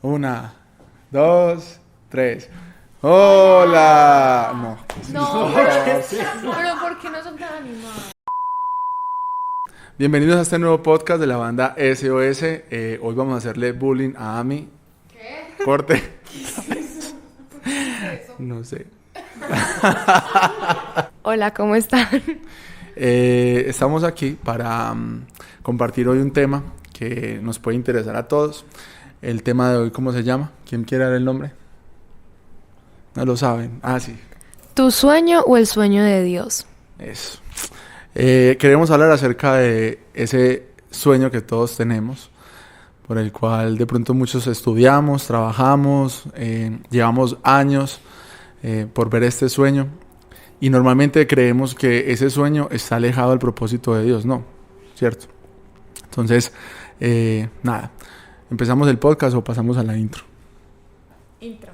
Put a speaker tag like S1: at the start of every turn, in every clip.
S1: Una, dos, tres. ¡Hola! No.
S2: No, pero ¿por qué no son tan animados?
S1: Bienvenidos a este nuevo podcast de la banda SOS. Hoy vamos a hacerle bullying a Ami.
S2: ¿Qué?
S1: Corte.
S2: ¿Qué es eso?
S1: No sé.
S2: Hola, ¿cómo están?
S1: Estamos aquí para compartir hoy un tema que nos puede interesar a todos. El tema de hoy, ¿cómo se llama? ¿Quién quiere dar el nombre? No lo saben. Ah, sí.
S2: ¿Tu sueño o el sueño de Dios?
S1: Eso. Queremos hablar acerca de ese sueño que todos tenemos, por el cual de pronto muchos estudiamos, trabajamos, llevamos años por ver este sueño y normalmente creemos que ese sueño está alejado del propósito de Dios, ¿no? ¿Cierto? Entonces, nada, ¿empezamos el podcast o pasamos a la intro?
S2: Intro.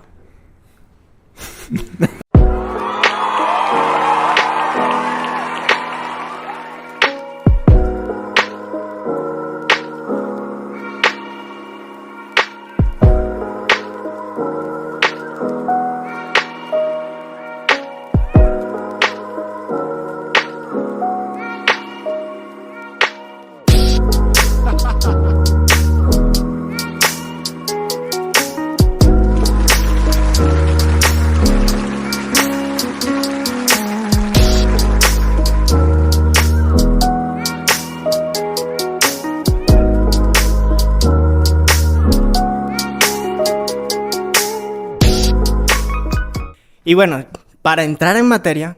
S3: Y bueno, para entrar en materia,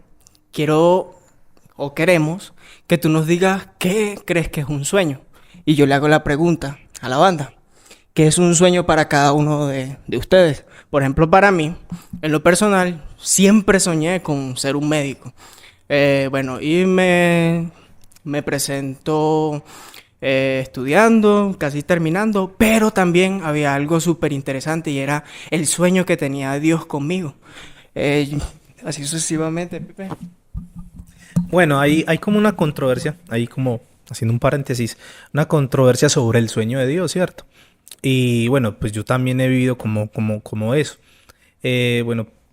S3: queremos que tú nos digas qué crees que es un sueño. Y yo le hago la pregunta a la banda, ¿qué es un sueño para cada uno de ustedes? Por ejemplo, para mí, en lo personal, siempre soñé con ser un médico. Y me presento estudiando, casi terminando, pero también había algo súper interesante y era el sueño que tenía Dios conmigo. Así sucesivamente, Pepe.
S4: Bueno, hay como una controversia, ahí como haciendo un paréntesis, una controversia sobre el sueño de Dios, ¿cierto? Y bueno, pues yo también he vivido como eso.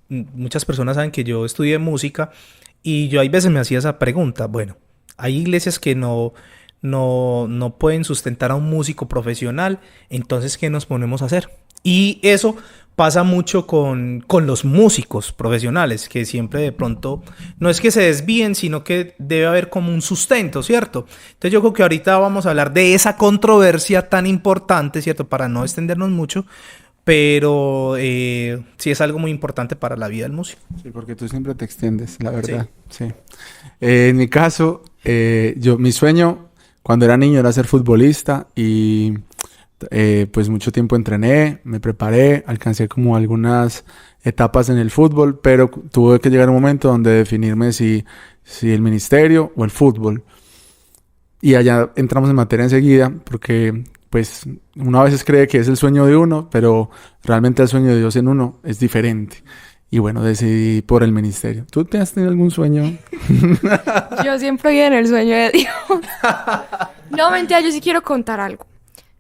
S4: Muchas personas saben que yo estudié música y yo hay veces me hacía esa pregunta. Bueno, hay iglesias que no pueden sustentar a un músico profesional, entonces ¿qué nos ponemos a hacer? Y eso pasa mucho con los músicos profesionales, que siempre de pronto no es que se desvíen, sino que debe haber como un sustento, ¿cierto? Entonces yo creo que ahorita vamos a hablar de esa controversia tan importante, ¿cierto? Para no extendernos mucho, pero sí es algo muy importante para la vida del músico.
S1: Sí, porque tú siempre te extiendes, la verdad. Sí. En mi caso, mi sueño cuando era niño era ser futbolista y pues mucho tiempo entrené, me preparé, alcancé como algunas etapas en el fútbol, pero tuve que llegar un momento donde definirme si el ministerio o el fútbol. Y allá entramos en materia enseguida, porque pues uno a veces cree que es el sueño de uno, pero realmente el sueño de Dios en uno es diferente. Y bueno, decidí por el ministerio. ¿Tú te has tenido algún sueño?
S2: Yo siempre vi en el sueño de Dios. No, mentira, yo sí quiero contar algo.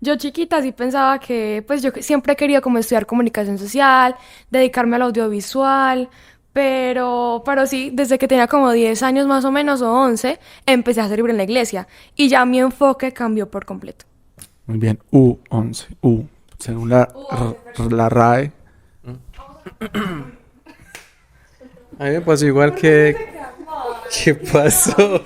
S2: Yo chiquita sí pensaba que, pues yo siempre he querido como estudiar comunicación social, dedicarme al audiovisual, pero sí, desde que tenía como 10 años más o menos, o 11, empecé a servir en la iglesia y ya mi enfoque cambió por completo.
S1: Muy bien, U11, según la RAE.
S5: A mí me pasó igual que... ¿Qué pasó?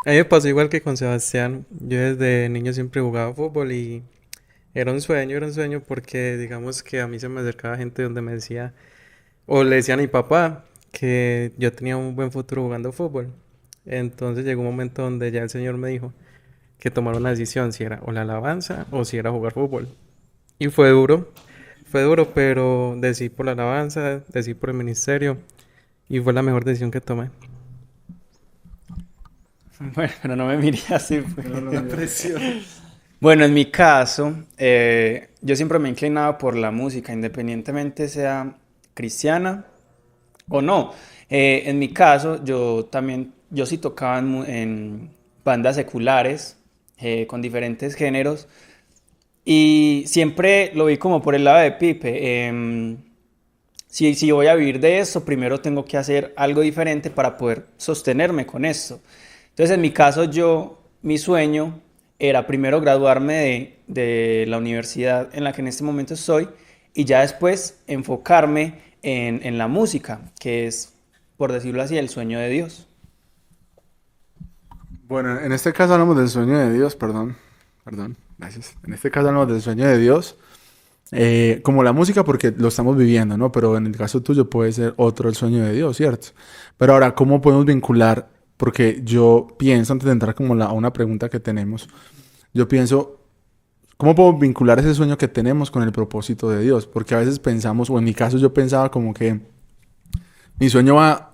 S5: A mí me pasó igual que con Sebastián. Yo desde niño siempre jugaba fútbol y era un sueño porque digamos que a mí se me acercaba gente donde me decía, o le decían a mi papá que yo tenía un buen futuro jugando fútbol. Entonces llegó un momento donde ya el Señor me dijo que tomara una decisión, si era o la alabanza o si era jugar fútbol. Y fue duro, pero decidí por la alabanza, decidí por el ministerio y fue la mejor decisión que tomé.
S6: Bueno, pero no me miré así. Pues. Bueno, en mi caso, yo siempre me he inclinado por la música, independientemente sea cristiana o no. En mi caso, yo sí tocaba en bandas seculares, con diferentes géneros, y siempre lo vi como por el lado de Pipe. Si voy a vivir de esto, primero tengo que hacer algo diferente para poder sostenerme con esto. Entonces, en mi caso, mi sueño era primero graduarme de la universidad en la que en este momento estoy y ya después enfocarme en la música, que es, por decirlo así, el sueño de Dios.
S1: Bueno, en este caso hablamos del sueño de Dios, perdón, gracias. En este caso hablamos del sueño de Dios, como la música porque lo estamos viviendo, ¿no? Pero en el caso tuyo puede ser otro el sueño de Dios, ¿cierto? Pero ahora, ¿cómo podemos vincular? Porque yo pienso, antes de entrar como a una pregunta que tenemos, yo pienso, ¿cómo puedo vincular ese sueño que tenemos con el propósito de Dios? Porque a veces pensamos, o en mi caso yo pensaba como que mi sueño va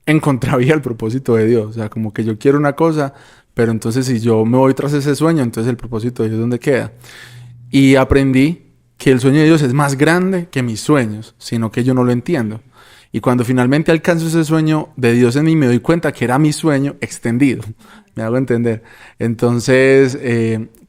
S1: en contravía al propósito de Dios. O sea, como que yo quiero una cosa, pero entonces si yo me voy tras ese sueño, entonces el propósito de Dios, ¿dónde queda? Y aprendí que el sueño de Dios es más grande que mis sueños, sino que yo no lo entiendo. Y cuando finalmente alcanzo ese sueño de Dios en mí, me doy cuenta que era mi sueño extendido. Me hago entender. Entonces,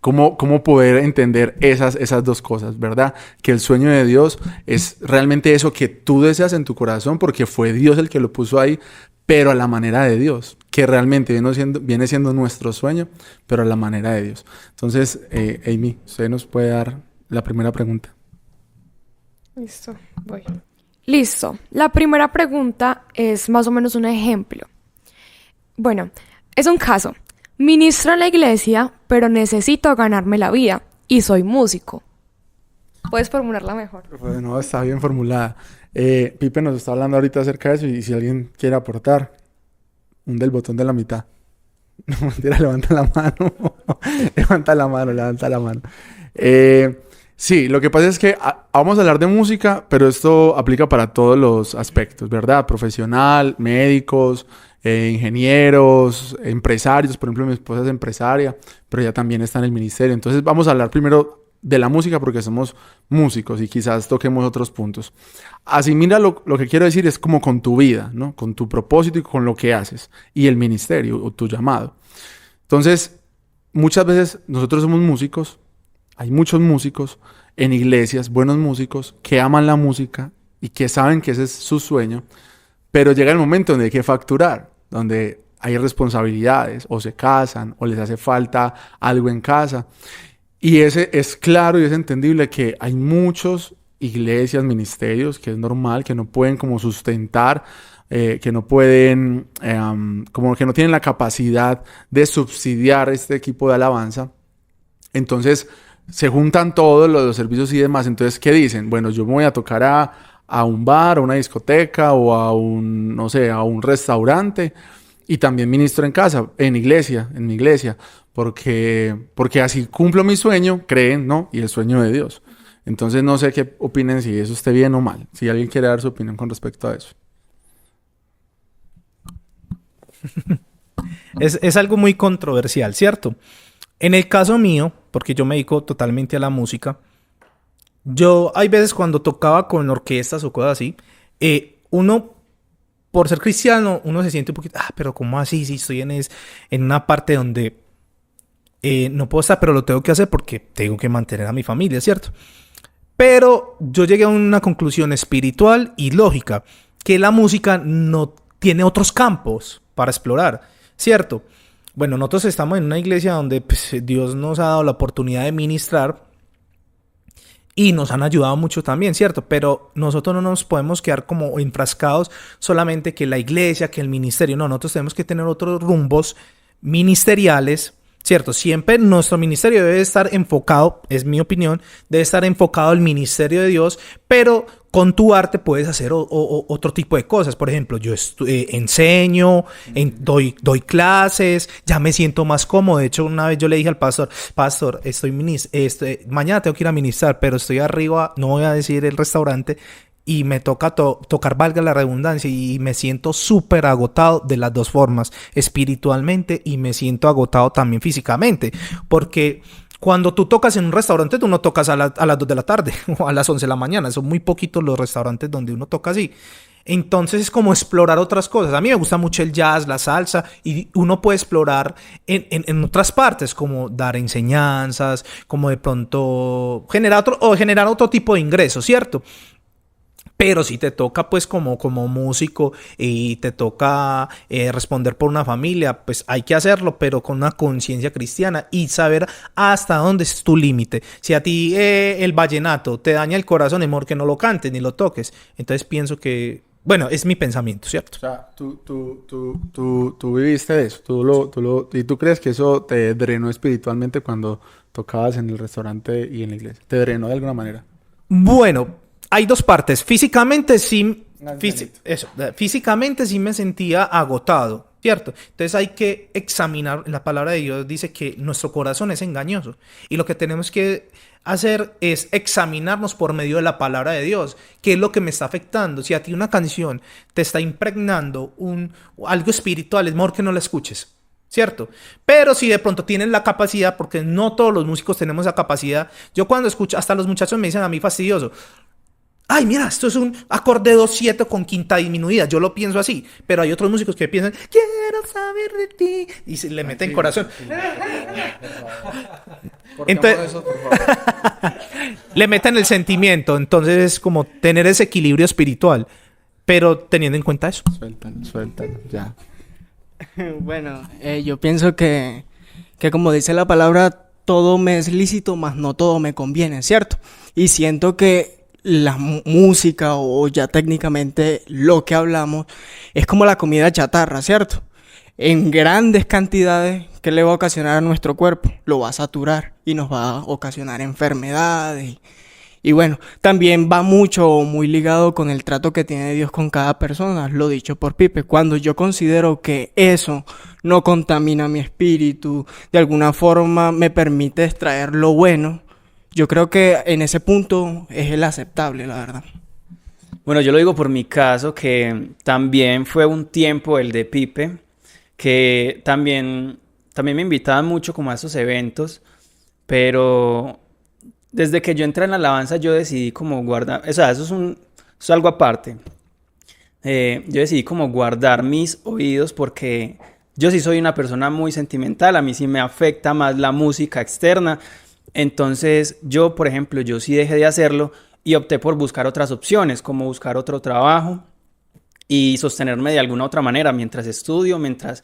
S1: ¿cómo poder entender esas dos cosas, verdad? Que el sueño de Dios es realmente eso que tú deseas en tu corazón, porque fue Dios el que lo puso ahí, pero a la manera de Dios, que realmente viene siendo nuestro sueño, pero a la manera de Dios. Entonces, Amy, usted nos puede dar la primera pregunta.
S2: Listo, voy. Listo. La primera pregunta es más o menos un ejemplo. Bueno, es un caso. Ministro en la iglesia, pero necesito ganarme la vida y soy músico. Puedes formularla mejor.
S1: Bueno, está bien formulada. Pipe nos está hablando ahorita acerca de eso y si alguien quiere aportar, hunde el botón de la mitad. No, mentira, levanta la mano. levanta la mano. Sí, lo que pasa es que vamos a hablar de música, pero esto aplica para todos los aspectos, ¿verdad? Profesional, médicos, ingenieros, empresarios. Por ejemplo, mi esposa es empresaria, pero ella también está en el ministerio. Entonces vamos a hablar primero de la música porque somos músicos y quizás toquemos otros puntos. Así, mira, lo que quiero decir es como con tu vida, ¿no? Con tu propósito y con lo que haces y el ministerio o tu llamado. Entonces, muchas veces nosotros somos músicos. Hay muchos músicos en iglesias, buenos músicos, que aman la música y que saben que ese es su sueño, pero llega el momento donde hay que facturar, donde hay responsabilidades, o se casan, o les hace falta algo en casa. Y ese es claro y es entendible que hay muchos iglesias, ministerios, que es normal, que no pueden como sustentar, que no pueden, como que no tienen la capacidad de subsidiar este equipo de alabanza. Entonces, se juntan todos los servicios y demás. Entonces, ¿qué dicen? Bueno, yo me voy a tocar a un bar, a una discoteca o a un, no sé, a un restaurante y también ministro en casa, en mi iglesia, porque así cumplo mi sueño, creen, ¿no? Y el sueño de Dios. Entonces, no sé qué opinen, si eso esté bien o mal. Si alguien quiere dar su opinión con respecto a eso.
S4: Es algo muy controversial, ¿cierto? En el caso mío, porque yo me dedico totalmente a la música, hay veces cuando tocaba con orquestas o cosas así, uno, por ser cristiano, uno se siente un poquito, pero ¿cómo así? Si estoy en una parte donde no puedo estar, pero lo tengo que hacer porque tengo que mantener a mi familia, ¿cierto? Pero yo llegué a una conclusión espiritual y lógica, que la música no tiene otros campos para explorar, ¿cierto? Bueno, nosotros estamos en una iglesia donde pues, Dios nos ha dado la oportunidad de ministrar y nos han ayudado mucho también, ¿cierto? Pero nosotros no nos podemos quedar como enfrascados solamente que la iglesia, que el ministerio. No, nosotros tenemos que tener otros rumbos ministeriales, ¿cierto? Siempre nuestro ministerio debe estar enfocado, es mi opinión, debe estar enfocado al ministerio de Dios, pero con tu arte puedes hacer otro tipo de cosas. Por ejemplo, yo enseño, doy clases, ya me siento más cómodo. De hecho, una vez yo le dije al pastor, mañana tengo que ir a ministrar, pero estoy arriba, no voy a decir el restaurante, y me toca tocar, valga la redundancia, y me siento súper agotado de las dos formas, espiritualmente, y me siento agotado también físicamente, porque cuando tú tocas en un restaurante, tú no tocas a las 2 de la tarde o a las 11 de la mañana. Son muy poquitos los restaurantes donde uno toca así. Entonces es como explorar otras cosas. A mí me gusta mucho el jazz, la salsa, y uno puede explorar en otras partes, como dar enseñanzas, como de pronto generar otro tipo de ingresos, ¿cierto? Pero si te toca pues como músico y te toca responder por una familia, pues hay que hacerlo, pero con una conciencia cristiana y saber hasta dónde es tu límite. Si a ti el vallenato te daña el corazón, es mejor que no lo cantes ni lo toques. Entonces pienso que, bueno, es mi pensamiento, ¿cierto?
S1: O sea, tú viviste eso, y tú crees que eso te drenó espiritualmente cuando tocabas en el restaurante y en la iglesia. ¿Te drenó de alguna manera?
S4: Bueno, hay dos partes. Físicamente sí,
S1: Eso.
S4: físicamente sí me sentía agotado, ¿cierto? Entonces hay que examinar. La palabra de Dios dice que nuestro corazón es engañoso y lo que tenemos que hacer es examinarnos por medio de la palabra de Dios. ¿Qué es lo que me está afectando? Si a ti una canción te está impregnando algo espiritual, es mejor que no la escuches. ¿Cierto? Pero si de pronto tienen la capacidad, porque no todos los músicos tenemos esa capacidad. Yo cuando escucho, hasta los muchachos me dicen a mí fastidioso: ay, mira, esto es un acorde 2/7 con quinta disminuida. Yo lo pienso así, pero hay otros músicos que piensan: quiero saber de ti, y se le meten corazón. Entonces, eso, por favor. Le meten el sentimiento. Entonces es como tener ese equilibrio espiritual, pero teniendo en cuenta eso.
S1: Suéltalo, ya.
S3: Bueno, yo pienso que como dice la palabra, todo me es lícito, mas no todo me conviene, ¿cierto? Y siento que la música, o ya técnicamente lo que hablamos, es como la comida chatarra, ¿cierto? En grandes cantidades, ¿qué le va a ocasionar a nuestro cuerpo? Lo va a saturar y nos va a ocasionar enfermedades. Y bueno, también va muy ligado con el trato que tiene Dios con cada persona, lo dicho por Pipe. Cuando yo considero que eso no contamina mi espíritu, de alguna forma me permite extraer lo bueno, yo creo que en ese punto es el aceptable, la verdad.
S6: Bueno, yo lo digo por mi caso, que también fue un tiempo el de Pipe, que también me invitaban mucho como a esos eventos, pero desde que yo entré en la alabanza yo decidí como guardar, o sea, eso es algo aparte. Yo decidí como guardar mis oídos porque yo sí soy una persona muy sentimental, a mí sí me afecta más la música externa. Entonces yo, por ejemplo, yo sí dejé de hacerlo y opté por buscar otras opciones, como buscar otro trabajo y sostenerme de alguna otra manera mientras estudio, mientras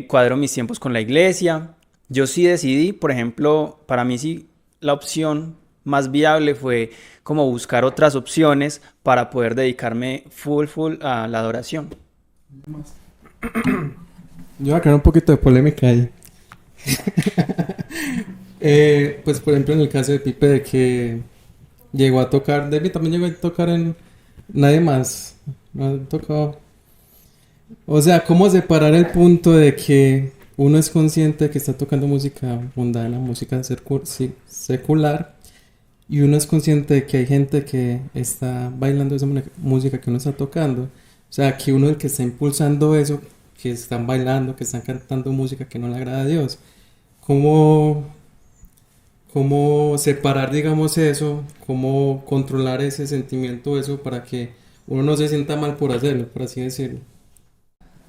S6: cuadro mis tiempos con la iglesia. Yo sí decidí, por ejemplo, para mí sí la opción más viable fue como buscar otras opciones para poder dedicarme full a la adoración.
S5: Yo voy a crear un poquito de polémica ahí. Pues por ejemplo en el caso de Pipe, de que llegó a tocar, David también llegó a tocar en Nadie Más, no ha tocado. O sea, ¿cómo separar el punto de que uno es consciente de que está tocando música mundana, música secular, y uno es consciente de que hay gente que está bailando esa música que uno está tocando? O sea, que uno es el que está impulsando eso, que están bailando, que están cantando música que no le agrada a Dios. ¿Cómo separar, digamos, eso? ¿Cómo controlar ese sentimiento, eso, para que uno no se sienta mal por hacerlo, por así decirlo?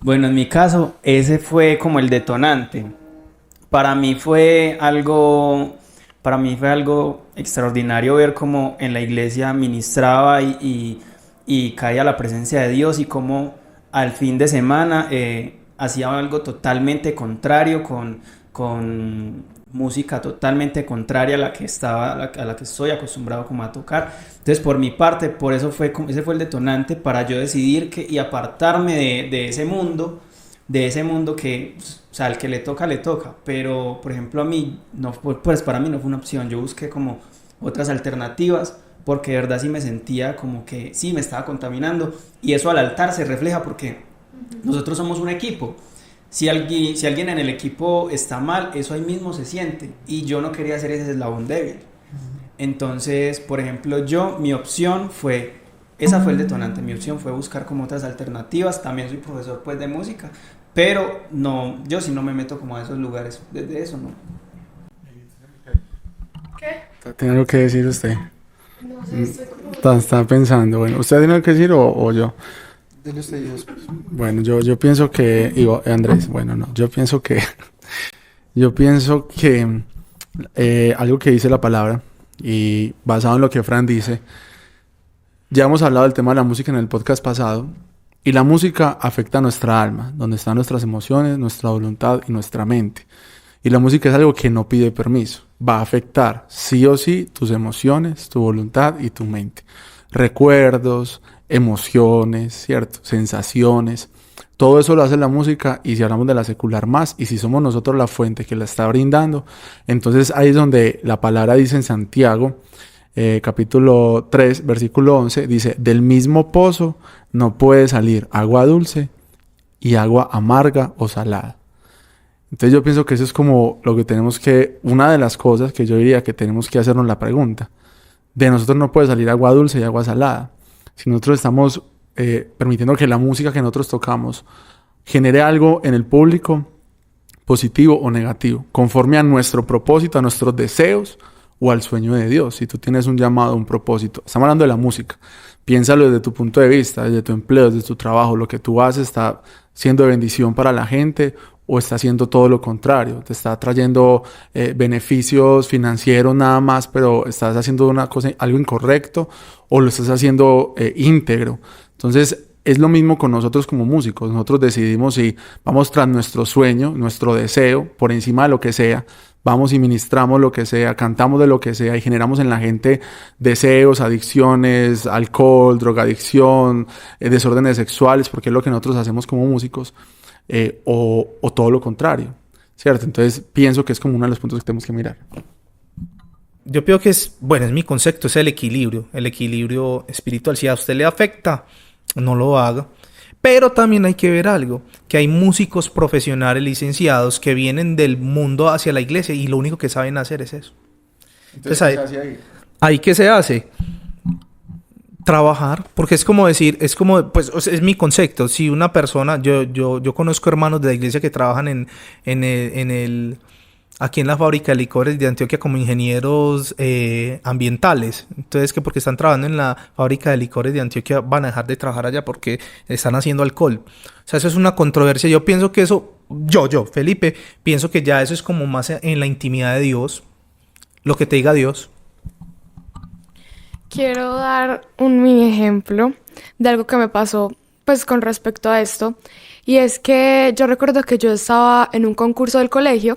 S6: Bueno, en mi caso, ese fue como el detonante. Para mí fue algo extraordinario ver cómo en la iglesia ministraba y caía la presencia de Dios, y cómo al fin de semana hacía algo totalmente contrario, con música totalmente contraria a la que estoy acostumbrado como a tocar. Entonces, por mi parte, ese fue el detonante para yo decidir y apartarme de ese mundo que, o sea, al que le toca, pero por ejemplo a mí, no, pues para mí no fue una opción. Yo busqué como otras alternativas, porque de verdad sí me sentía como que sí me estaba contaminando, y eso al altar se refleja porque nosotros somos un equipo. Si alguien en el equipo está mal, eso ahí mismo se siente, y yo no quería ser ese eslabón débil. Entonces, por ejemplo, esa fue el detonante. Mi opción fue buscar como otras alternativas. También soy profesor pues de música, pero no, yo sí no me meto como a esos lugares, desde eso no.
S2: ¿Qué?
S1: ¿Tiene algo que decir usted?
S2: No sé, estoy como...
S1: Está pensando. Bueno, ¿usted tiene que decir o yo?
S7: Dele usted y después.
S1: Bueno, yo pienso que... Andrés, bueno, no. Yo pienso que... Yo pienso que algo que dice la palabra y basado en lo que Fran dice, ya hemos hablado del tema de la música en el podcast pasado y la música afecta a nuestra alma, donde están nuestras emociones, nuestra voluntad y nuestra mente. Y la música es algo que no pide permiso, va a afectar sí o sí tus emociones, tu voluntad y tu mente. Recuerdos, emociones, ¿cierto? Sensaciones. Todo eso lo hace la música y si hablamos de la secular más y si somos nosotros la fuente que la está brindando, entonces ahí es donde la palabra dice en Santiago, capítulo 3, versículo 11, dice, del mismo pozo no puede salir agua dulce y agua amarga o salada. Entonces yo pienso que eso es como lo que tenemos que, una de las cosas que yo diría que tenemos que hacernos la pregunta. De nosotros no puede salir agua dulce y agua salada. Si nosotros estamos permitiendo que la música que nosotros tocamos genere algo en el público, positivo o negativo, conforme a nuestro propósito, a nuestros deseos o al sueño de Dios. Si tú tienes un llamado, un propósito, estamos hablando de la música, piénsalo desde tu punto de vista, desde tu empleo, desde tu trabajo, lo que tú haces está siendo de bendición para la gente o está haciendo todo lo contrario, te está trayendo beneficios financieros nada más, pero estás haciendo una cosa, algo incorrecto o lo estás haciendo íntegro. Entonces es lo mismo con nosotros como músicos. Nosotros decidimos si vamos tras nuestro sueño, nuestro deseo, por encima de lo que sea, vamos y ministramos lo que sea, cantamos de lo que sea y generamos en la gente deseos, adicciones, alcohol, drogadicción, desórdenes sexuales, porque es lo que nosotros hacemos como músicos. O todo lo contrario, ¿cierto? Entonces pienso que es como uno de los puntos que tenemos que mirar.
S4: Yo creo que es mi concepto, es el equilibrio espiritual. Si a usted le afecta, no lo haga. Pero también hay que ver algo, que hay músicos profesionales licenciados que vienen del mundo hacia la iglesia y lo único que saben hacer es eso. Entonces
S1: ¿qué se hace ahí?
S4: ¿Ahí qué se hace? Trabajar, porque es como decir, pues o sea, es mi concepto. Si una persona, yo conozco hermanos de la iglesia que trabajan aquí en la fábrica de licores de Antioquia como ingenieros ambientales. Entonces, que porque están trabajando en la fábrica de licores de Antioquia van a dejar de trabajar allá porque están haciendo alcohol. O sea, eso es una controversia. Yo pienso que eso, Felipe, pienso que ya eso es como más en la intimidad de Dios, lo que te diga Dios.
S2: Quiero dar un mini ejemplo de algo que me pasó pues con respecto a esto. Y es que yo recuerdo que yo estaba en un concurso del colegio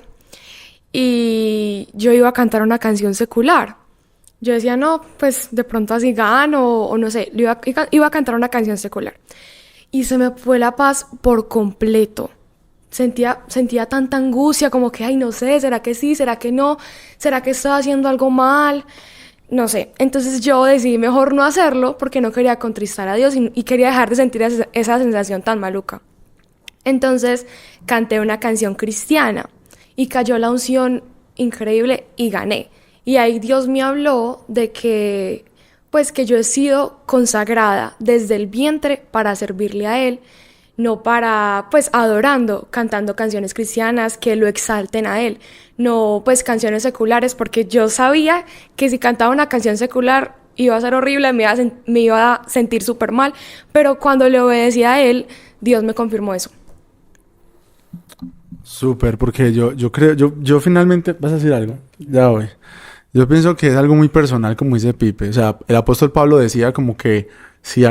S2: y yo iba a cantar una canción secular. Yo decía, no, pues de pronto así gano o no sé, iba a cantar una canción secular. Y se me fue la paz por completo. Sentía tanta angustia como que, ay, no sé, ¿será que sí? ¿Será que no? ¿Será que estoy haciendo algo mal? No sé, entonces yo decidí mejor no hacerlo porque no quería contristar a Dios y quería dejar de sentir esa sensación tan maluca. Entonces canté una canción cristiana y cayó la unción increíble y gané. Y ahí Dios me habló de que, pues que yo he sido consagrada desde el vientre para servirle a Él, no para, pues, adorando, cantando canciones cristianas que lo exalten a Él, no, pues, canciones seculares, porque yo sabía que si cantaba una canción secular iba a ser horrible, me iba a sentir súper mal, pero cuando le obedecía a Él, Dios me confirmó eso.
S1: Súper, porque yo creo, yo finalmente, ¿vas a decir algo? Ya voy. Yo pienso que es algo muy personal, como dice Pipe. O sea, el apóstol Pablo decía como que si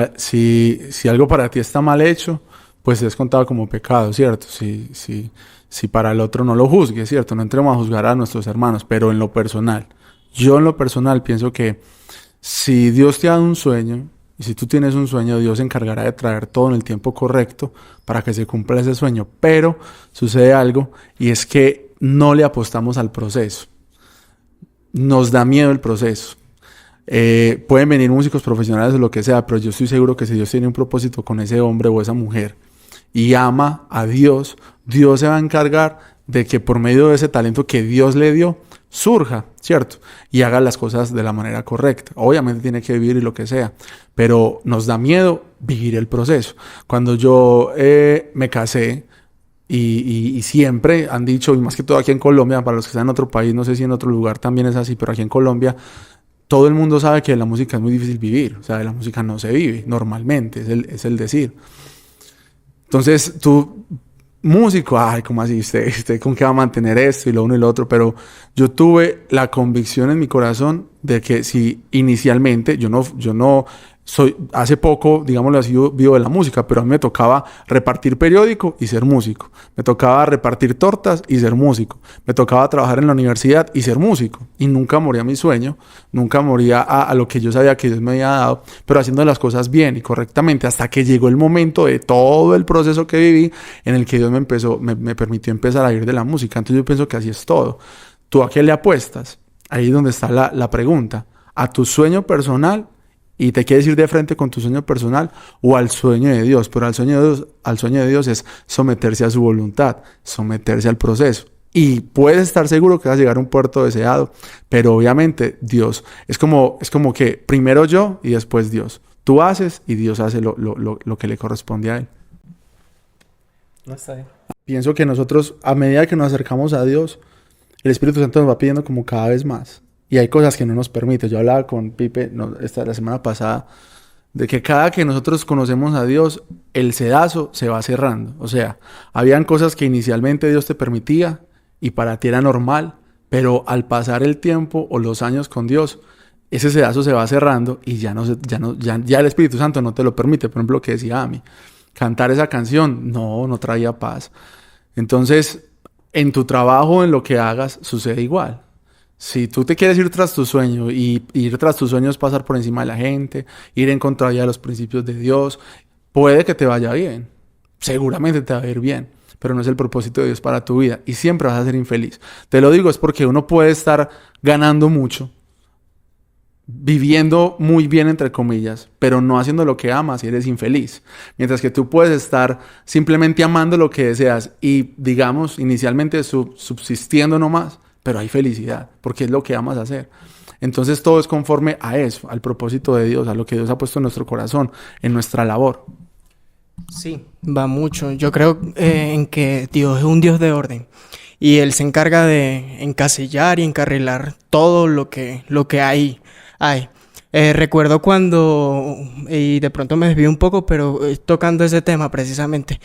S1: algo para ti está mal hecho, pues es contado como pecado, ¿cierto? Si para el otro no lo juzgue, ¿cierto? No entremos a juzgar a nuestros hermanos, pero en lo personal. Yo en lo personal pienso que si Dios te ha dado un sueño, y si tú tienes un sueño, Dios se encargará de traer todo en el tiempo correcto para que se cumpla ese sueño. Pero sucede algo, y es que no le apostamos al proceso. Nos da miedo el proceso. Pueden venir músicos profesionales o lo que sea, pero yo estoy seguro que si Dios tiene un propósito con ese hombre o esa mujer y ama a Dios, Dios se va a encargar de que por medio de ese talento que Dios le dio, surja, ¿cierto? Y haga las cosas de la manera correcta. Obviamente tiene que vivir y lo que sea, pero nos da miedo vivir el proceso. Cuando yo me casé, y siempre han dicho, y más que todo aquí en Colombia, para los que están en otro país, no sé si en otro lugar también es así, pero aquí en Colombia, todo el mundo sabe que de la música es muy difícil vivir. O sea, de la música no se vive normalmente, es el decir. Entonces, tú, músico, ay, ¿cómo así? ¿Usted con qué va a mantener esto y lo uno y lo otro? Pero yo tuve la convicción en mi corazón de que si inicialmente, yo no soy, hace poco, digámoslo así, vivo de la música, pero a mí me tocaba repartir periódico y ser músico. Me tocaba repartir tortas y ser músico. Me tocaba trabajar en la universidad y ser músico. Y nunca moría mi sueño, nunca moría a lo que yo sabía que Dios me había dado, pero haciendo las cosas bien y correctamente, hasta que llegó el momento de todo el proceso que viví, en el que Dios me permitió empezar a ir de la música. Entonces yo pienso que así es todo. ¿Tú a qué le apuestas? Ahí es donde está la pregunta. ¿A tu sueño personal? Y te quieres ir de frente con tu sueño personal o al sueño de Dios. Pero al sueño de Dios es someterse a su voluntad, someterse al proceso. Y puedes estar seguro que vas a llegar a un puerto deseado, pero obviamente Dios es como que primero yo y después Dios. Tú haces y Dios hace lo que le corresponde a Él.
S5: No está bien.
S1: Pienso que nosotros, a medida que nos acercamos a Dios, el Espíritu Santo nos va pidiendo como cada vez más. Y hay cosas que no nos permite. Yo hablaba con Pipe la semana pasada de que cada que nosotros conocemos a Dios, el sedazo se va cerrando. O sea, habían cosas que inicialmente Dios te permitía y para ti era normal, pero al pasar el tiempo o los años con Dios, ese sedazo se va cerrando y ya el Espíritu Santo no te lo permite. Por ejemplo, lo que decía Ami, cantar esa canción no traía paz. Entonces, en tu trabajo, en lo que hagas, sucede igual. Si tú te quieres ir tras tu sueño y ir tras tus sueños, pasar por encima de la gente, ir en contra de los principios de Dios, puede que te vaya bien. Seguramente te va a ir bien, pero no es el propósito de Dios para tu vida y siempre vas a ser infeliz. Te lo digo, es porque uno puede estar ganando mucho, viviendo muy bien, entre comillas, pero no haciendo lo que amas y eres infeliz. Mientras que tú puedes estar simplemente amando lo que deseas y, digamos, inicialmente subsistiendo nomás, pero hay felicidad, porque es lo que amas hacer. Entonces todo es conforme a eso, al propósito de Dios, a lo que Dios ha puesto en nuestro corazón, en nuestra labor.
S3: Sí, va mucho. Yo creo en que Dios es un Dios de orden y Él se encarga de encasillar y encarrilar todo lo que hay. Recuerdo cuando, y de pronto me desvío un poco, pero tocando ese tema precisamente,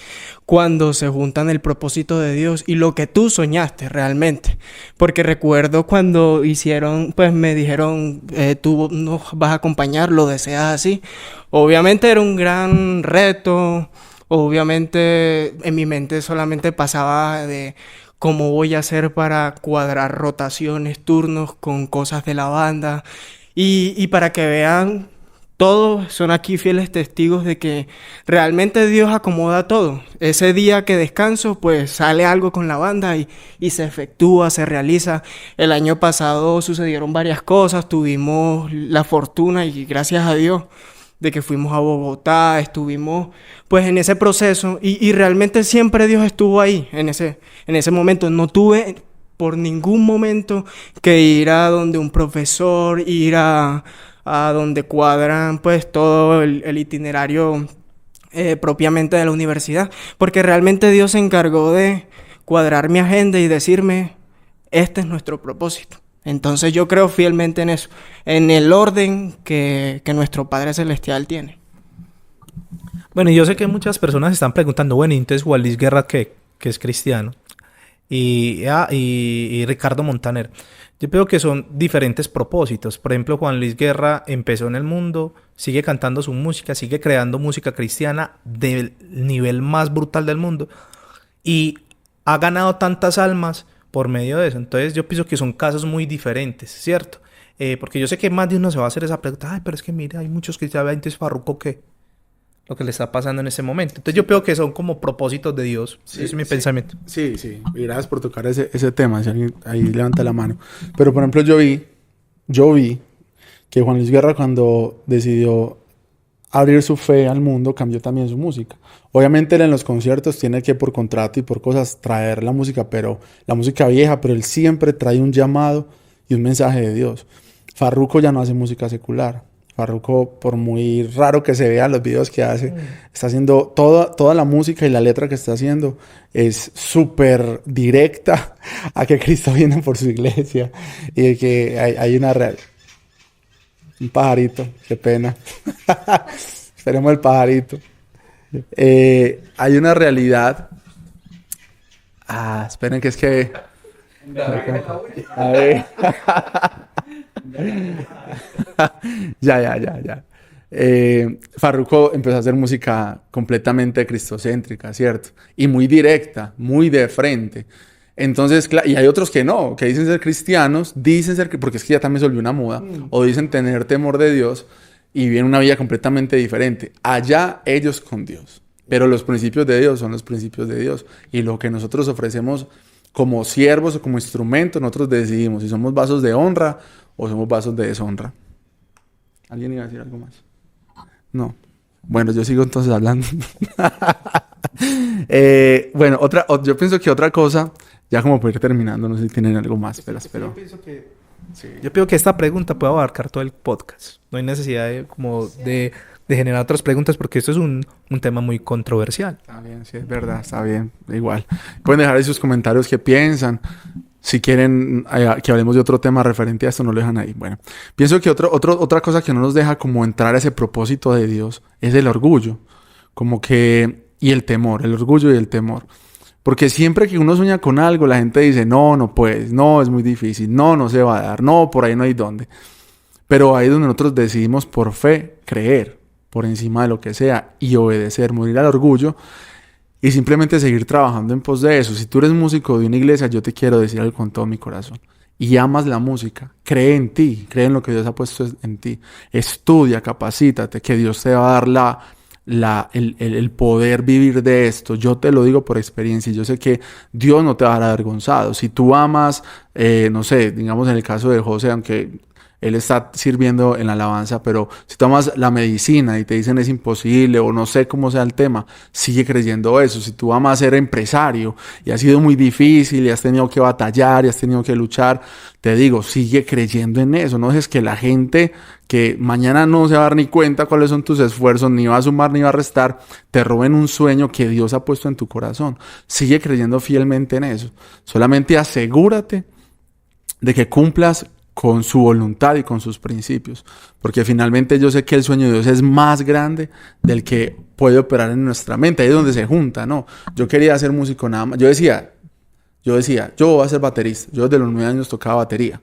S3: cuando se juntan el propósito de Dios y lo que tú soñaste realmente. Porque recuerdo cuando pues me dijeron, tú nos vas a acompañar, lo deseas así. Obviamente era un gran reto, obviamente en mi mente solamente pasaba de cómo voy a hacer para cuadrar rotaciones, turnos con cosas de la banda. Y para que vean, todos son aquí fieles testigos de que realmente Dios acomoda todo. Ese día que descanso, pues sale algo con la banda y se efectúa, se realiza. El año pasado sucedieron varias cosas, tuvimos la fortuna y gracias a Dios de que fuimos a Bogotá, estuvimos pues en ese proceso y realmente siempre Dios estuvo ahí en ese momento. No tuve por ningún momento que ir a donde un profesor, ir a donde cuadran pues todo el itinerario propiamente de la universidad, porque realmente Dios se encargó de cuadrar mi agenda y decirme, este es nuestro propósito. Entonces yo creo fielmente en eso, en el orden que nuestro Padre Celestial tiene.
S4: Bueno, yo sé que muchas personas están preguntando, bueno, ¿y entonces Juan Luis Guerra que es cristiano? Y Ricardo Montaner. Yo creo que son diferentes propósitos. Por ejemplo, Juan Luis Guerra empezó en el mundo, sigue cantando su música, sigue creando música cristiana del nivel más brutal del mundo y ha ganado tantas almas por medio de eso. Entonces yo pienso que son casos muy diferentes, ¿cierto? Porque yo sé que más de uno se va a hacer esa pregunta, ay, pero es que mira, hay muchos que ya ven, entonces Farruko, ¿qué? Lo que le está pasando en ese momento. Entonces yo creo que son como propósitos de Dios. Sí, ese es mi pensamiento.
S1: Sí. Y gracias por tocar ese tema. Si alguien ahí levanta la mano. Pero por ejemplo yo vi que Juan Luis Guerra cuando decidió abrir su fe al mundo, cambió también su música. Obviamente él en los conciertos tiene que por contrato y por cosas traer la música, pero la música vieja, pero él siempre trae un llamado y un mensaje de Dios. Farruko ya no hace música secular. Farruko, por muy raro que se vea los videos que hace, está haciendo toda la música y la letra que está haciendo es súper directa a que Cristo viene por su iglesia y de que hay una real. Un pajarito, qué pena. Esperemos el pajarito. Hay una realidad. Esperen que es que... A ver. Ya. Farruko empezó a hacer música completamente cristocéntrica, ¿cierto? Y muy directa, muy de frente. Entonces, y hay otros que no, que dicen ser cristianos, porque es que ya también se volvió una moda, o dicen tener temor de Dios y viven una vida completamente diferente. Allá ellos con Dios. Pero los principios de Dios son los principios de Dios. Y lo que nosotros ofrecemos como siervos o como instrumentos, nosotros decidimos si somos vasos de honra o somos vasos de deshonra. ¿Alguien iba a decir algo más? No. Bueno, yo sigo entonces hablando. Bueno, yo pienso que otra cosa, ya como para ir terminando, no sé si tienen algo más, pero espero.
S4: Yo pienso que esta pregunta puede abarcar todo el podcast. No hay necesidad de generar otras preguntas porque esto es un tema muy controversial.
S1: Está bien, sí, es verdad, está bien, igual. Pueden dejar ahí sus comentarios qué piensan. Si quieren que hablemos de otro tema referente a esto, no lo dejan ahí. Bueno, pienso que otra cosa que no nos deja como entrar a ese propósito de Dios es el orgullo. Y el temor, el orgullo y el temor. Porque siempre que uno sueña con algo, la gente dice, no puedes, no, es muy difícil, no se va a dar, no, por ahí no hay dónde. Pero ahí es donde nosotros decidimos por fe creer, por encima de lo que sea, y obedecer, morir al orgullo, y simplemente seguir trabajando en pos de eso. Si tú eres músico de una iglesia, yo te quiero decir algo con todo mi corazón. Y amas la música, cree en ti, cree en lo que Dios ha puesto en ti. Estudia, capacítate, que Dios te va a dar el poder vivir de esto. Yo te lo digo por experiencia y yo sé que Dios no te va a dejar avergonzado. Si tú amas, no sé, digamos en el caso de José, aunque él está sirviendo en la alabanza, pero si tomas la medicina y te dicen es imposible o no sé cómo sea el tema, sigue creyendo eso. Si tú amas ser empresario y ha sido muy difícil y has tenido que batallar y has tenido que luchar, te digo, sigue creyendo en eso. No dejes que la gente que mañana no se va a dar ni cuenta cuáles son tus esfuerzos, ni va a sumar ni va a restar, te roben un sueño que Dios ha puesto en tu corazón. Sigue creyendo fielmente en eso. Solamente asegúrate de que cumplas con su voluntad y con sus principios, porque finalmente yo sé que el sueño de Dios es más grande del que puede operar en nuestra mente. Ahí es donde se junta, ¿no? Yo quería ser músico nada más. Yo decía, yo voy a ser baterista. Yo desde los 9 años tocaba batería.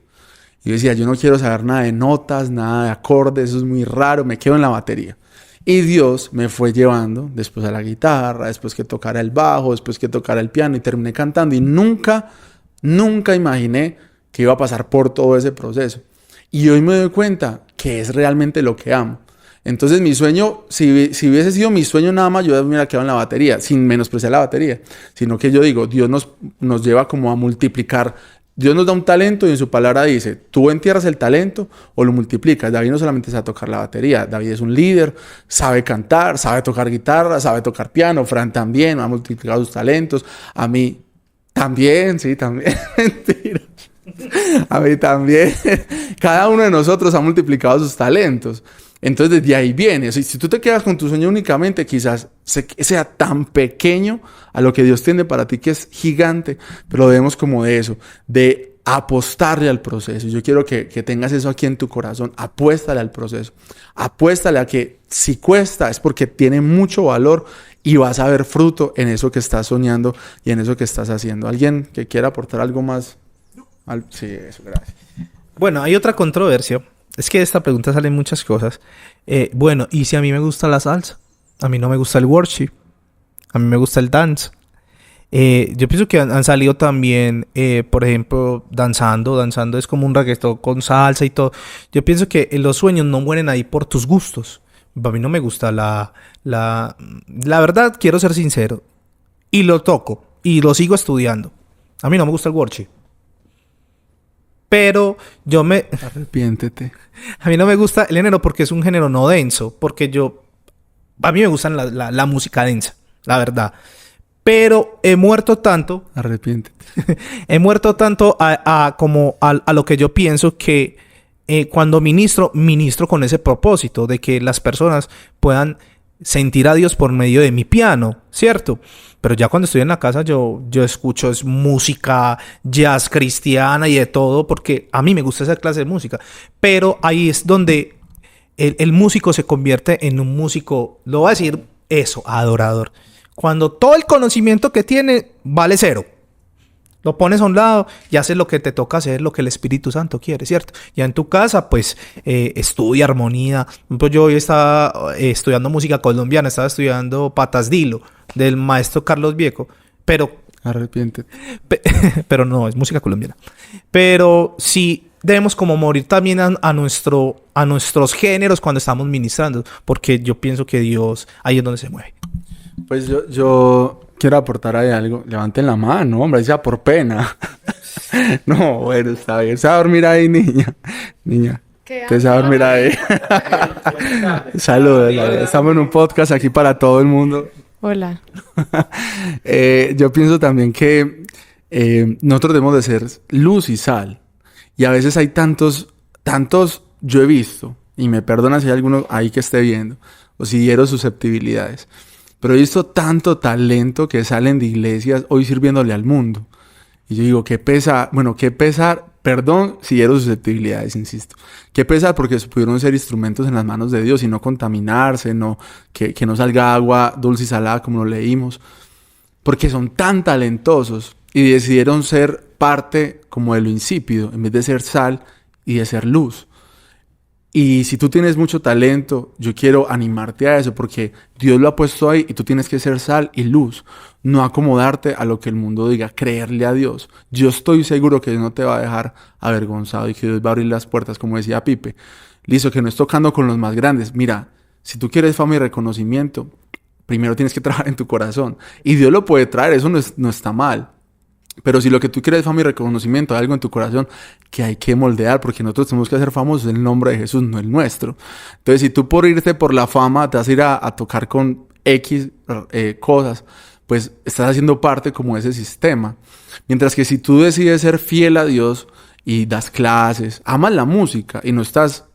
S1: Y yo decía, yo no quiero saber nada de notas, nada de acordes, eso es muy raro, me quedo en la batería. Y Dios me fue llevando después a la guitarra, después que tocara el bajo, después que tocara el piano y terminé cantando. Y nunca imaginé que iba a pasar por todo ese proceso. Y hoy me doy cuenta que es realmente lo que amo. Entonces mi sueño, si hubiese sido mi sueño nada más, yo me hubiera quedado en la batería, sin menospreciar la batería. Sino que yo digo, Dios nos lleva como a multiplicar. Dios nos da un talento y en su palabra dice, tú entierras el talento o lo multiplicas. David no solamente sabe tocar la batería, David es un líder, sabe cantar, sabe tocar guitarra, sabe tocar piano. Fran también ha multiplicado sus talentos. A mí también, sí, también. Mentira. A mí también. Cada uno de nosotros ha multiplicado sus talentos. Entonces desde ahí viene. Si tú te quedas con tu sueño únicamente, quizás sea tan pequeño a lo que Dios tiene para ti, que es gigante. Pero debemos como de eso, de apostarle al proceso. Yo quiero que tengas eso aquí en tu corazón. Apuéstale al proceso. Apuéstale a que si cuesta es porque tiene mucho valor y vas a ver fruto en eso que estás soñando y en eso que estás haciendo. ¿Alguien que quiera aportar algo más? Sí, eso, gracias.
S4: Bueno, hay otra controversia. Es que de esta pregunta salen muchas cosas. Bueno, ¿y si a mí me gusta la salsa? A mí no me gusta el worship. A mí me gusta el dance. Yo pienso que han salido también, por ejemplo, danzando. Danzando es como un reggaetón con salsa y todo. Yo pienso que los sueños no mueren ahí por tus gustos. A mí no me gusta la verdad, quiero ser sincero. Y lo toco. Y lo sigo estudiando. A mí no me gusta el worship. Pero
S1: Arrepiéntete.
S4: A mí no me gusta el género porque es un género no denso. Porque a mí me gusta la música densa, la verdad. Pero he muerto tanto...
S1: Arrepiéntete.
S4: He muerto tanto a lo que yo pienso que cuando ministro con ese propósito de que las personas puedan sentir a Dios por medio de mi piano, ¿cierto? Pero ya cuando estoy en la casa yo escucho música jazz cristiana y de todo porque a mí me gusta esa clase de música. Pero ahí es donde el músico se convierte en un músico, lo voy a decir eso, adorador. Cuando todo el conocimiento que tiene vale cero. Lo pones a un lado y haces lo que te toca hacer, lo que el Espíritu Santo quiere, ¿cierto? Ya en tu casa, pues, estudia armonía. Por ejemplo, yo hoy estaba estudiando música colombiana, estaba estudiando Patas Dilo, del maestro Carlos Vieco, pero...
S1: Arrepiéntete.
S4: Pero no, es música colombiana. Pero sí debemos como morir también a nuestros géneros cuando estamos ministrando, porque yo pienso que Dios ahí es donde se mueve.
S1: Pues yo quiero aportar ahí algo. Levanten la mano, hombre, ya por pena. No, bueno, está bien. Se va a dormir ahí, niña. Niña. Usted se va a dormir ahí. Saludos. Estamos en un podcast aquí para todo el mundo.
S2: Hola.
S1: Yo pienso también que nosotros debemos de ser luz y sal. Y a veces hay tantos, yo he visto, y me perdona si hay alguno ahí que esté viendo, o si dieron susceptibilidades, pero he visto tanto talento que salen de iglesias hoy sirviéndole al mundo. Y yo digo, qué pesar, perdón si dieron susceptibilidades, insisto. Qué pesar porque pudieron ser instrumentos en las manos de Dios y no contaminarse, que no salga agua dulce y salada como lo leímos. Porque son tan talentosos y decidieron ser parte como de lo insípido en vez de ser sal y de ser luz. Y si tú tienes mucho talento, yo quiero animarte a eso porque Dios lo ha puesto ahí y tú tienes que ser sal y luz. No acomodarte a lo que el mundo diga, creerle a Dios. Yo estoy seguro que Dios no te va a dejar avergonzado y que Dios va a abrir las puertas, como decía Pipe. Listo, que no es tocando con los más grandes. Mira, si tú quieres fama y reconocimiento, primero tienes que trabajar en tu corazón. Y Dios lo puede traer, eso no está mal. Pero si lo que tú quieres es fama y reconocimiento, hay algo en tu corazón que hay que moldear, porque nosotros tenemos que hacer famosos el nombre de Jesús, no el nuestro. Entonces, si tú por irte por la fama te vas a ir a tocar con X cosas, pues estás haciendo parte como de ese sistema. Mientras que si tú decides ser fiel a Dios y das clases, amas la música y no estás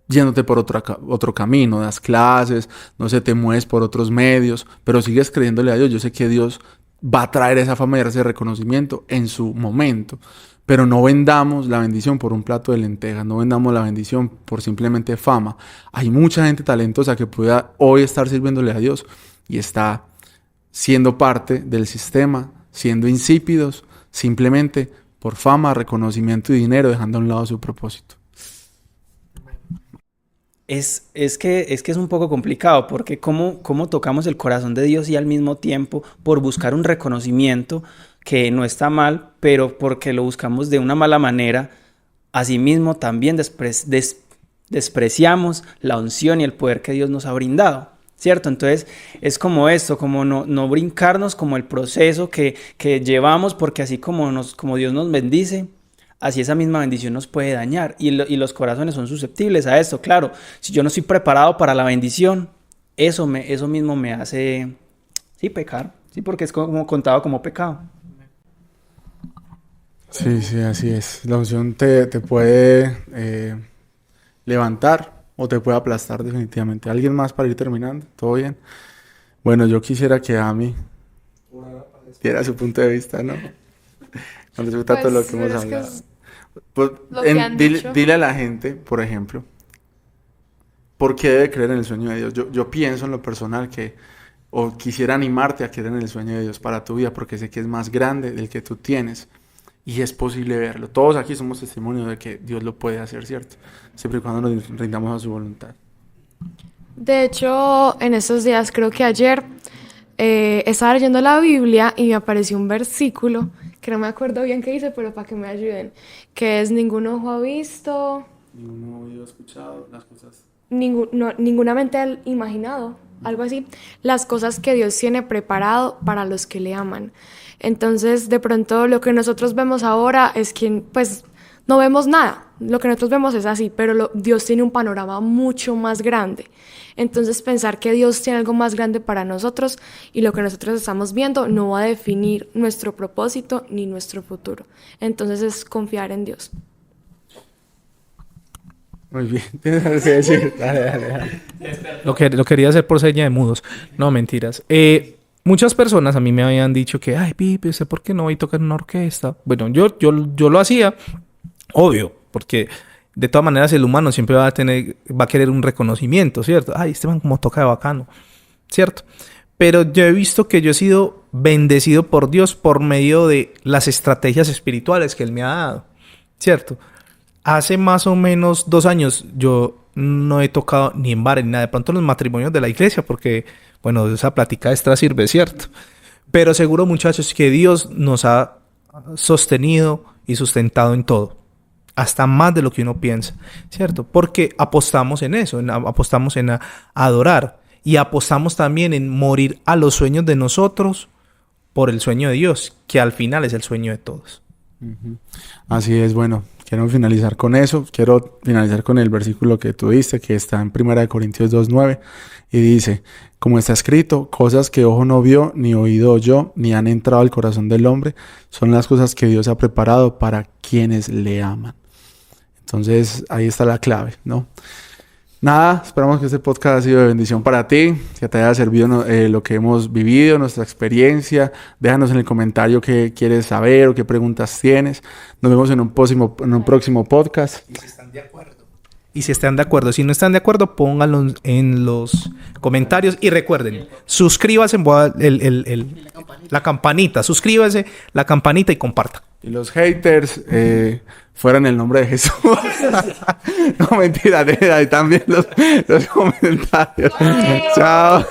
S1: yéndote por otro camino, das clases, no sé, te mueves por otros medios, pero sigues creyéndole a Dios, yo sé que Dios va a traer esa fama y ese reconocimiento en su momento. Pero no vendamos la bendición por un plato de lentejas, no vendamos la bendición por simplemente fama. Hay mucha gente talentosa que pueda hoy estar sirviéndole a Dios y está siendo parte del sistema, siendo insípidos, simplemente por fama, reconocimiento y dinero, dejando a un lado su propósito.
S6: Es que es un poco complicado porque cómo tocamos el corazón de Dios y al mismo tiempo por buscar un reconocimiento que no está mal, pero porque lo buscamos de una mala manera, asimismo también despreciamos la unción y el poder que Dios nos ha brindado, ¿cierto? Entonces es como esto, como no brincarnos como el proceso que llevamos, porque así como Dios nos bendice, así esa misma bendición nos puede dañar y los corazones son susceptibles a esto. Claro, si yo no estoy preparado para la bendición, eso mismo me hace, sí, pecar, sí, porque es como contado como pecado.
S1: Sí, así es. La unción te puede levantar o te puede aplastar definitivamente. ¿Alguien más para ir terminando? ¿Todo bien? Bueno, yo quisiera que Ami diera su punto de vista, ¿no? Con respecto a todo lo que hemos hablado. Pues, dile a la gente, por ejemplo, ¿por qué debe creer en el sueño de Dios? Yo pienso en lo personal o quisiera animarte a creer en el sueño de Dios para tu vida, porque sé que es más grande del que tú tienes y es posible verlo. Todos aquí somos testimonios de que Dios lo puede hacer, ¿cierto? Siempre y cuando nos rindamos a su voluntad.
S2: De hecho, en estos días, creo que ayer, estaba leyendo la Biblia y me apareció un versículo que no me acuerdo bien qué dice, pero para que me ayuden, que es: ningún ojo ha visto,
S1: ningún oído ha escuchado las cosas,
S2: ninguna mente ha imaginado, algo así, las cosas que Dios tiene preparado para los que le aman. Entonces, de pronto, lo que nosotros vemos ahora es que, pues, no vemos nada. Lo que nosotros vemos es así, pero Dios tiene un panorama mucho más grande. Entonces, pensar que Dios tiene algo más grande para nosotros y lo que nosotros estamos viendo no va a definir nuestro propósito ni nuestro futuro. Entonces, es confiar en Dios.
S1: Muy bien, tienes algo que decir. Dale.
S4: Lo quería hacer por seña de mudos. No, mentiras. Muchas personas a mí me habían dicho que, ay, Pipe, ¿usted por qué no va y toca en una orquesta? Bueno, yo lo hacía, obvio, porque de todas maneras el humano siempre va a querer un reconocimiento, ¿cierto? Ay, este man como toca de bacano, ¿cierto? Pero yo he visto que yo he sido bendecido por Dios por medio de las estrategias espirituales que Él me ha dado, ¿cierto? Hace más o menos 2 años yo no he tocado ni en bares ni nada. De pronto en los matrimonios de la iglesia, porque, bueno, esa plática extra sirve, ¿cierto? Pero seguro, muchachos, que Dios nos ha sostenido y sustentado en todo. Hasta más de lo que uno piensa, ¿cierto? Porque apostamos en eso, apostamos en adorar. Y apostamos también en morir a los sueños de nosotros por el sueño de Dios, que al final es el sueño de todos.
S1: Así es, bueno, quiero finalizar con eso. Quiero finalizar con el versículo que tú diste, que está en 1 Corintios 2:9, y dice, como está escrito, cosas que ojo no vio, ni oído oyó, ni han entrado al corazón del hombre, son las cosas que Dios ha preparado para quienes le aman. Entonces, ahí está la clave, ¿no? Nada, esperamos que este podcast haya sido de bendición para ti, que te haya servido lo que hemos vivido, nuestra experiencia. Déjanos en el comentario qué quieres saber o qué preguntas tienes. Nos vemos en un próximo podcast.
S4: Y si están de acuerdo. Si no están de acuerdo, pónganlo en los comentarios. Y recuerden, suscríbanse, la campanita. Suscríbanse, la campanita y compartan.
S1: Y los haters, fuera en el nombre de Jesús. No, mentira, ahí también los comentarios. Chao.